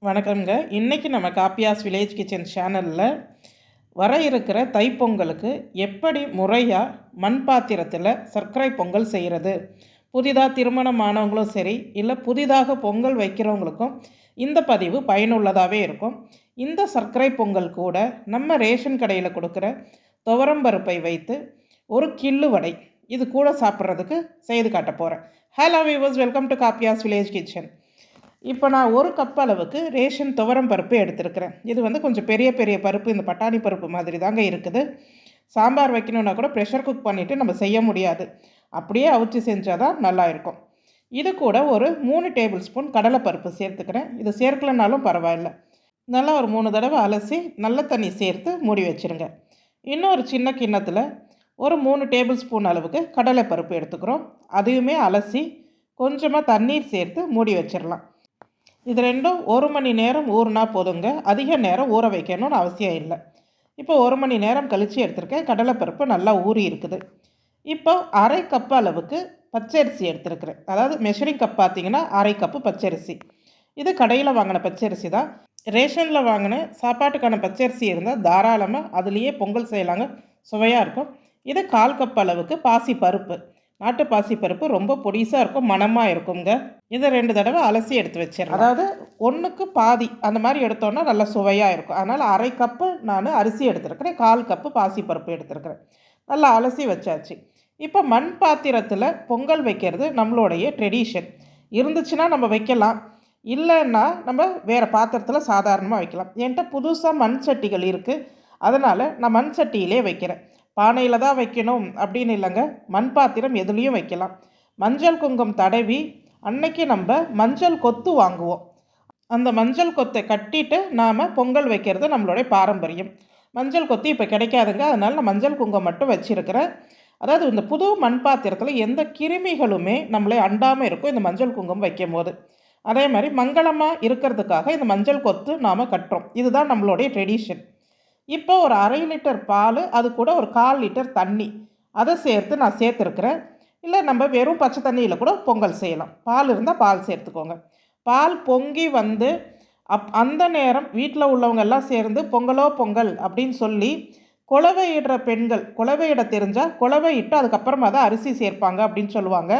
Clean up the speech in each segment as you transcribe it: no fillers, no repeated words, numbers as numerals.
வணக்கம்ங்க. இன்றைக்கி நம்ம காப்பியாஸ் வில்லேஜ் கிச்சன் சேனலில் வர இருக்கிற தைப்பொங்கலுக்கு எப்படி முறையாக மண் பாத்திரத்தில் சர்க்கரை பொங்கல் செய்கிறது, புதிதாக திருமணம் ஆனவங்களும் சரி இல்லை புதிதாக பொங்கல் வைக்கிறவங்களுக்கும் இந்த பதிவு பயனுள்ளதாகவே இருக்கும். இந்த சர்க்கரை பொங்கல் கூட நம்ம ரேஷன் கடையில் கொடுக்குற துவரம்பருப்பை வைத்து ஒரு கிள்ளு வடை இது கூட சாப்பிட்றதுக்கு செய்து காட்ட போகிறேன். Hello viewers, welcome to காப்பியாஸ் village kitchen. இப்போ நான் ஒரு கப் அளவுக்கு ரேஷன் துவரம் பருப்பு எடுத்துருக்கிறேன். இது வந்து கொஞ்சம் பெரிய பெரிய பருப்பு, இந்த பட்டாணி பருப்பு மாதிரி தாங்க இருக்குது. சாம்பார் வைக்கணுன்னா கூட ப்ரெஷர் குக் பண்ணிவிட்டு நம்ம செய்ய முடியாது, அப்படியே அவிச்சு செஞ்சால் தான் நல்லா இருக்கும். இது கூட ஒரு 3 டேபிள் ஸ்பூன் கடலைப்பருப்பு சேர்த்துக்கிறேன். இது சேர்க்கலனாலும் பரவாயில்ல. நல்லா ஒரு 3 தடவை அலசி நல்ல தண்ணி சேர்த்து மூடி வச்சுருங்க. இன்னொரு சின்ன கிண்ணத்தில் ஒரு 3 டேபிள் ஸ்பூன் அளவுக்கு கடலைப்பருப்பு எடுத்துக்கிறோம். அதையுமே அலசி கொஞ்சமாக தண்ணீர் சேர்த்து மூடி வச்சிடலாம். இது ரெண்டும் 1 மணி நேரம் ஊறினா போதுங்க. அதிக நேரம் ஊற வைக்கணும்னு அவசியம் இல்லை. இப்போ 1 மணி நேரம் கழித்து எடுத்திருக்கேன். கடலைப்பருப்பு நல்லா ஊறி இருக்குது. இப்போ அரை கப் அளவுக்கு பச்சரிசி எடுத்துருக்கிறேன். அதாவது மெஷரிங் கப் பார்த்திங்கன்னா அரை கப்பு பச்சரிசி. இது கடையில் வாங்கின பச்சரிசி தான். ரேஷனில் வாங்கின சாப்பாட்டுக்கான பச்சரிசி இருந்தால் தாராளமாக அதுலேயே பொங்கல் செய்யலாங்க, சுவையாக இருக்கும். இது 1/4 கப் அளவுக்கு பாசி பருப்பு, நாட்டு பாசி பருப்பு ரொம்ப பொடிசாக இருக்கும், மணமாக இருக்குங்க. இதை 2 தடவை அலசி எடுத்து வச்சிடறேன். அதாவது 1க்கு பாதி அந்த மாதிரி எடுத்தோன்னா நல்லா சுவையாக இருக்கும். அதனால் அரை கப்பு நான் அரிசி எடுத்துருக்கிறேன், 1/4 கப்பு பாசிப்பருப்பு எடுத்துருக்கிறேன். நல்லா அலசி வச்சாச்சு. இப்போ மண் பாத்திரத்தில் பொங்கல் வைக்கிறது நம்மளுடைய ட்ரெடிஷன். இருந்துச்சுன்னா நம்ம வைக்கலாம், இல்லைன்னா நம்ம வேறு பாத்திரத்தில் சாதாரணமாக வைக்கலாம். என்கிட்ட புதுசாக மண் சட்டிகள் இருக்குது, அதனால் நான் மண் சட்டியிலே வைக்கிறேன். பானையில் தான் வைக்கணும் அப்படின்னு இல்லைங்க, மண் பாத்திரம் எதுலேயும் வைக்கலாம். மஞ்சள் குங்குமம் தடவி அன்னைக்கு நம்ம மஞ்சள் கொத்து வாங்குவோம். அந்த மஞ்சள் கொத்தை கட்டிட்டு நாம் பொங்கல் வைக்கிறது நம்மளுடைய பாரம்பரியம். மஞ்சள் கொத்து இப்போ கிடைக்காதுங்க, அதனால் நான் மஞ்சள் குங்குமம் மட்டும் வச்சுருக்கிறேன். அதாவது இந்த புது மண் பாத்திரத்தில் எந்த கிருமிகளுமே நம்மளே அண்டாமல் இருக்கும் இந்த மஞ்சள் குங்குமம் வைக்கும் போது. அதே மாதிரி மங்களமாக இருக்கிறதுக்காக இந்த மஞ்சள் கொத்து நாம் கட்டுறோம். இதுதான் நம்மளுடைய ட்ரெடிஷன். இப்போ ஒரு 1/2 லிட்டர் பால், அது கூட ஒரு 1/4 லிட்டர் தண்ணி, அதை சேர்த்து நான் சேர்த்துருக்கிறேன். இல்லை நம்ம வெறும் பச்சை தண்ணியில் கூட பொங்கல் செய்யலாம். பால் இருந்தால் பால் சேர்த்துக்கோங்க. பால் பொங்கி வந்து அந்த நேரம் வீட்டில் உள்ளவங்க எல்லாம் சேர்ந்து பொங்கலோ பொங்கல் அப்படின்னு சொல்லி குலவையிடுற பெண்கள், குலவையிட தெரிஞ்சால் குலவையிட்டு அதுக்கப்புறமா தான் அரிசி சேர்ப்பாங்க அப்படின்னு சொல்லுவாங்க.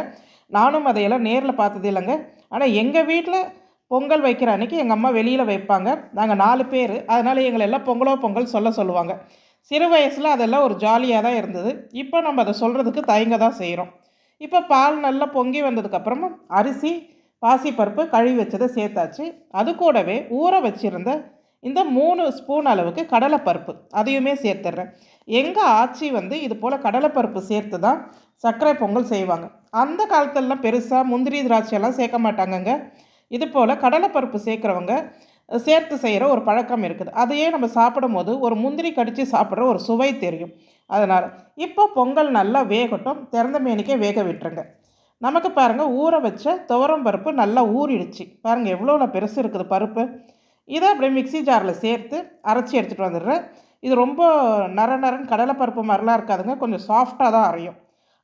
நானும் அதையெல்லாம் நேரில் பார்த்தது இல்லைங்க. ஆனால் எங்கள் வீட்டில் பொங்கல் வைக்கிற அன்றைக்கி எங்கள் அம்மா வெளியில் வைப்பாங்க. நாங்கள் 4 பேர், அதனால் எங்களை எல்லாம் பொங்கலோ பொங்கல் சொல்லுவாங்க. சிறு வயசில் அதெல்லாம் ஒரு ஜாலியாக தான் இருந்தது. இப்போ நம்ம அதை சொல்கிறதுக்கு தயங்க தான் செய்கிறோம். இப்போ பால் நல்லா பொங்கி வந்ததுக்கப்புறமா அரிசி, பாசிப்பருப்பு கழுவி வச்சதை சேர்த்தாச்சு. அது கூடவே ஊற வச்சுருந்த இந்த 3 ஸ்பூன் அளவுக்கு கடலைப்பருப்பு அதையுமே சேர்த்துட்றேன். எங்கள் ஆச்சி வந்து இது போல் கடலைப்பருப்பு சேர்த்து தான் சர்க்கரை பொங்கல் செய்வாங்க. அந்த காலத்திலலாம் பெருசாக முந்திரி திராட்சையெல்லாம் சேர்க்க மாட்டாங்கங்க. இது போல் கடலைப்பருப்பு சேர்க்குறவங்க சேர்த்து செய்கிற ஒரு பழக்கம் இருக்குது. அதையே நம்ம சாப்பிடும் போது ஒரு முந்திரி கடித்து சாப்பிட்ற ஒரு சுவை தெரியும். அதனால் இப்போ பொங்கல் நல்லா வேகட்டும், திறந்த மேனிக்கே வேக விட்டுருங்க. நமக்கு பாருங்கள், ஊற வச்ச துவரம் பருப்பு நல்லா ஊறிடுச்சு. பாருங்கள் எவ்வளோ பெருசு இருக்குது பருப்பு. இதை அப்படியே மிக்சி ஜாரில் சேர்த்து அரைச்சி எடுத்துகிட்டு வந்துடுறேன். இது ரொம்ப நரன்னு கடலைப்பருப்பு மாதிரிலாம் இருக்காதுங்க, கொஞ்சம் சாஃப்டாக தான் அரையும்.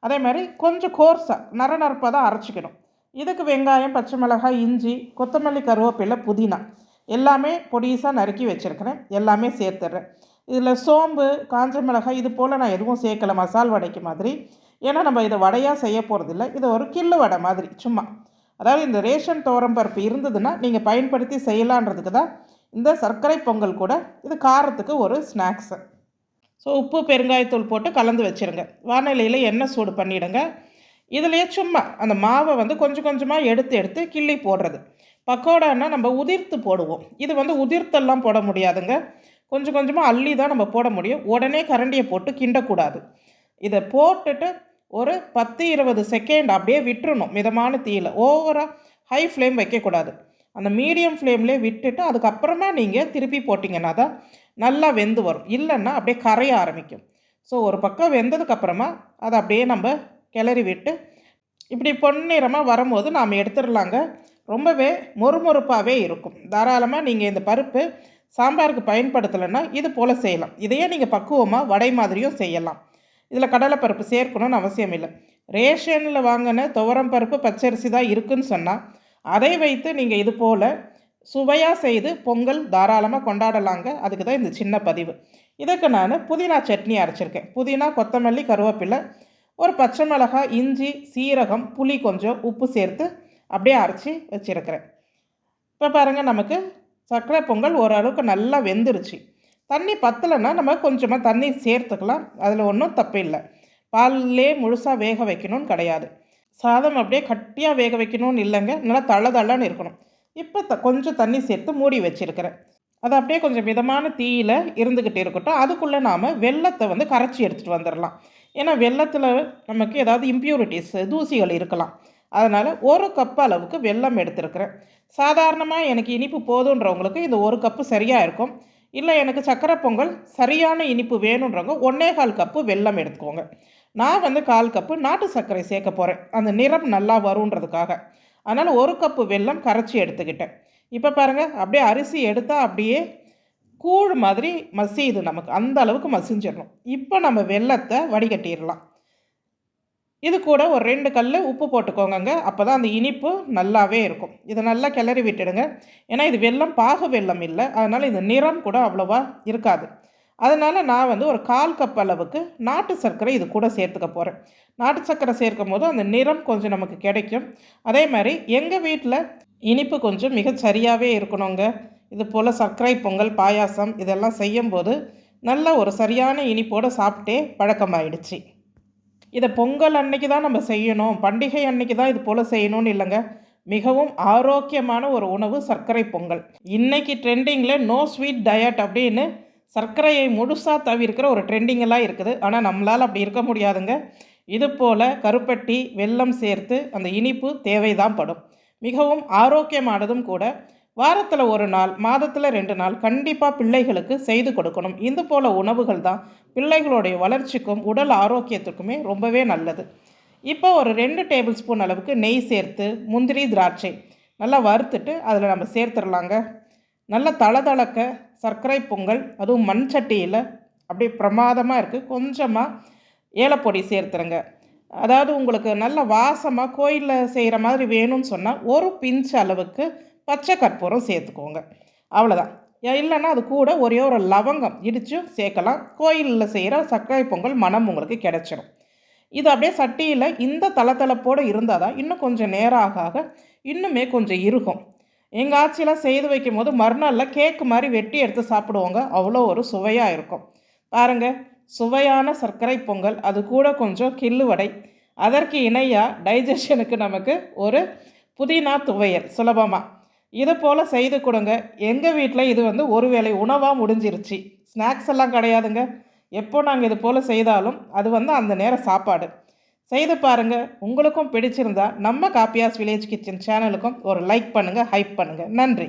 அதே மாதிரி கொஞ்சம் கோர்ஸாக நரப்பாக தான் அரைச்சிக்கணும். இதுக்கு வெங்காயம், பச்சை மிளகாய், இஞ்சி, கொத்தமல்லி, கருவேப்பிலை, புதினா எல்லாமே பொடிசாக நறுக்கி வச்சுருக்கிறேன். எல்லாமே சேர்த்துட்றேன். இதில் சோம்பு, காஞ்ச மிளகாய் இது போல் நான் எதுவும் சேர்க்கலை மசால் வடைக்கு மாதிரி. ஏன்னா நம்ம இதை வடையாக செய்ய போகிறதில்ல, இது ஒரு கிள்ளு வடை மாதிரி சும்மா. அதாவது இந்த ரேஷன் துவரம் பருப்பு இருந்ததுன்னா நீங்கள் பயன்படுத்தி செய்யலான்றதுக்கு தான் இந்த சர்க்கரை பொங்கல் கூட. இது காரத்துக்கு ஒரு ஸ்நாக்ஸு. ஸோ உப்பு, பெருங்காயத்தூள் போட்டு கலந்து வச்சுருங்க. வானிலையில் எண்ணெய் சூடு பண்ணிவிடுங்க. இதுலேயே சும்மா அந்த மாவை வந்து கொஞ்சம் கொஞ்சமாக எடுத்து கிள்ளி போடுறது. பக்கோடான்னா நம்ம உதிர்த்து போடுவோம். இது வந்து உதிர்த்தெல்லாம் போட முடியாதுங்க, கொஞ்சம் கொஞ்சமாக அள்ளி தான் நம்ம போட முடியும். உடனே கரண்டியை போட்டு கிண்டக்கூடாது. இதை போட்டுட்டு ஒரு 10-20 செகண்ட் அப்படியே விட்டுறணும் மிதமான தீயில். ஓவராக ஹை ஃப்ளேம் வைக்கக்கூடாது. அந்த மீடியம் ஃப்ளேம்லேயே விட்டுட்டு அதுக்கப்புறமா நீங்கள் திருப்பி போட்டிங்கன்னா தான் நல்லா வெந்து வரும். இல்லைன்னா அப்படியே கரைய ஆரம்பிக்கும். ஸோ ஒரு பக்கம் வெந்ததுக்கப்புறமா அதை அப்படியே நம்ம கிளறி விட்டு இப்படி பொன்னிறமாக வரும்போது நாம் எடுத்துடலாங்க. ரொம்பவே மொறுமொறுப்பாகவே இருக்கும். தாராளமாக நீங்கள் இந்த பருப்பு சாம்பாருக்கு பயன்படுத்தலைன்னா இது போல் செய்யலாம். இதையே நீங்கள் பக்குவமாக வடை மாதிரியும் செய்யலாம். இதில் கடலைப்பருப்பு சேர்க்கணும்னு அவசியம் இல்லை. ரேஷனில் வாங்கின துவரம் பருப்பு, பச்சரிசி தான் இருக்குதுன்னு சொன்னால் அதை வைத்து நீங்கள் இது போல் சுவையாக செய்து பொங்கல் தாராளமாக கொண்டாடலாங்க. அதுக்கு தான் இந்த சின்ன பதிவு. இதுக்கு நான் புதினா சட்னி அரைச்சிருக்கேன். புதினா, கொத்தமல்லி, கருவேப்பிலை, ஒரு பச்சை மிளகாய், இஞ்சி, சீரகம், புளி கொஞ்சம், உப்பு சேர்த்து அப்படியே அரைச்சி வச்சுருக்கிறேன். இப்போ பாருங்கள், நமக்கு சர்க்கரை பொங்கல் ஓரளவுக்கு நல்லா வெந்துருச்சு. தண்ணி பத்தலைன்னா நம்ம கொஞ்சமாக தண்ணி சேர்த்துக்கலாம். அதில் ஒன்றும் தப்பு இல்லை. பால்லே முழுசாக வேக வைக்கணும்னு கிடையாது. சாதம் அப்படியே கட்டியாக வேக வைக்கணும்னு இல்லைங்க, நல்லா தள்ளன்னு இருக்கணும். இப்போ கொஞ்சம் தண்ணி சேர்த்து மூடி வச்சுருக்கிறேன். அது அப்படியே கொஞ்சம் மிதமான தீயில் இருந்துக்கிட்டு இருக்கட்டும். அதுக்குள்ளே நாம் வெல்லத்தை கரைச்சி எடுத்துகிட்டு வந்துடலாம். ஏன்னா வெல்லத்தில் நமக்கு ஏதாவது இம்ப்யூரிட்டிஸ், தூசிகள் இருக்கலாம். அதனால் 1 கப் அளவுக்கு வெல்லம் எடுத்துருக்கிறேன். சாதாரணமாக எனக்கு இனிப்பு போதுன்றவங்களுக்கு இந்த 1 கப்பு சரியாக இருக்கும். இல்லை எனக்கு சர்க்கரை பொங்கல் சரியான இனிப்பு வேணுன்றவங்க 1.25 கப்பு வெல்லம் எடுத்துக்கோங்க. நான் 1/4 கப்பு நாட்டு சர்க்கரை சேர்க்க போகிறேன், அந்த நிறம் நல்லா வருன்றதுக்காக. அதனால் 1 கப்பு வெல்லம் கரைச்சி எடுத்துக்கிட்டேன். இப்போ பாருங்கள், அப்படியே அரிசி எடுத்தால் அப்படியே கூழ் மாதிரி மசியுது. நமக்கு அந்த அளவுக்கு மசிஞ்சிடணும். இப்போ நம்ம வெல்லத்தை வடிகட்டிடலாம். இது கூட ஒரு 2 கல் உப்பு போட்டுக்கோங்க. அப்போ தான் அந்த இனிப்பு நல்லாவே இருக்கும். இதை நல்லா கிளறி விட்டுடுங்க. ஏன்னா இது வெல்லம் பாகு வெல்லம் இல்லை, அதனால் இந்த நிறம் கூட அவ்வளோவா இருக்காது. அதனால் நான் ஒரு 1/4 கப் அளவுக்கு நாட்டு சர்க்கரை இது கூட சேர்த்துக்க போகிறேன். நாட்டு சர்க்கரை சேர்க்கும் போது அந்த நிறம் கொஞ்சம் நமக்கு கிடைக்கும். அதே மாதிரி எங்கள் வீட்டில் இனிப்பு கொஞ்சம் மிகச்சரியாகவே இருக்கணுங்க. இது போல் சர்க்கரை பொங்கல், பாயாசம் இதெல்லாம் செய்யும்போது நல்ல ஒரு சரியான இனிப்போடு சாப்பிட்டே பழக்கமாயிடுச்சு. இதை பொங்கல் அன்னைக்கு தான் நம்ம செய்யணும், பண்டிகை அன்னைக்கு தான் இது போல் செய்யணும்னு இல்லைங்க. மிகவும் ஆரோக்கியமான ஒரு உணவு சர்க்கரை பொங்கல். இன்றைக்கி ட்ரெண்டிங்கில் நோ ஸ்வீட் டயட் அப்படின்னு சர்க்கரையை முழுசாக தவிர்க்கிற ஒரு ட்ரெண்டிங்கெல்லாம் இருக்குது. ஆனால் நம்மளால் அப்படி இருக்க முடியாதுங்க. இது போல் கருப்பட்டி, வெல்லம் சேர்த்து அந்த இனிப்பு தேவைதான் படும். மிகவும் ஆரோக்கியமானதும் கூட. வாரத்தில் 1 நாள், மாதத்தில் 2 நாள் கண்டிப்பாக பிள்ளைகளுக்கு செய்து கொடுக்கணும். இது போல் உணவுகள் தான் பிள்ளைகளுடைய வளர்ச்சிக்கும் உடல் ஆரோக்கியத்துக்குமே ரொம்பவே நல்லது. இப்போ ஒரு 2 டேபிள் ஸ்பூன் அளவுக்கு நெய் சேர்த்து முந்திரி, திராட்சை நல்லா வறுத்துட்டு அதில் நம்ம சேர்த்துடலாங்க. நல்லா தளதளக்க சர்க்கரை பொங்கல், அதுவும் மண் சட்டியில் அப்படியே பிரமாதமாக இருக்குது. கொஞ்சமாக ஏலப்பொடி சேர்த்துருங்க. அதாவது உங்களுக்கு நல்ல வாசமாக கோயிலில் செய்கிற மாதிரி வேணும்னு சொன்னால் 1 பிஞ்ச் அளவுக்கு பச்சை கற்பூரம் சேர்த்துக்கோங்க. அவ்வளோதான். இல்லைன்னா அது கூட ஒரே ஒரு லவங்கம் இடித்தும் சேர்க்கலாம். கோயிலில் செய்கிற சர்க்கரை பொங்கல் மனம் உங்களுக்கு கிடைச்சிடும். இது அப்படியே சட்டியில் இந்த தளத்தளப்போடு இருந்தால் தான் இன்னும் கொஞ்சம் நேரம் ஆக இன்னுமே கொஞ்சம் இருக்கும். எங்கள் ஆட்சியெலாம் செய்து வைக்கும் போது மறுநாளில் கேக்கு மாதிரி வெட்டி எடுத்து சாப்பிடுவோங்க. அவ்வளோ ஒரு சுவையாக இருக்கும். பாருங்கள், சுவையான சர்க்கரை பொங்கல், அது கூட கொஞ்சம் கிள்ளு வடை, அதற்கு இணையாக டைஜஷனுக்கு நமக்கு ஒரு புதினா துவையல் சுலபமாக. இது போல் செய்து கொடுங்க. எங்கள் வீட்டில் இது ஒரு வேளை உணவாக முடிஞ்சிருச்சு. ஸ்நாக்ஸ் எல்லாம் கிடையாதுங்க. எப்போ நாங்கள் இது போல் செய்தாலும் அது அந்த நேரம் சாப்பாடு. செய்து பாருங்கள். உங்களுக்கும் பிடிச்சிருந்தா நம்ம காப்பியாஸ் வில்லேஜ் கிச்சன் சேனலுக்கும் ஒரு லைக் பண்ணுங்கள், ஹைப் பண்ணுங்கள். நன்றி.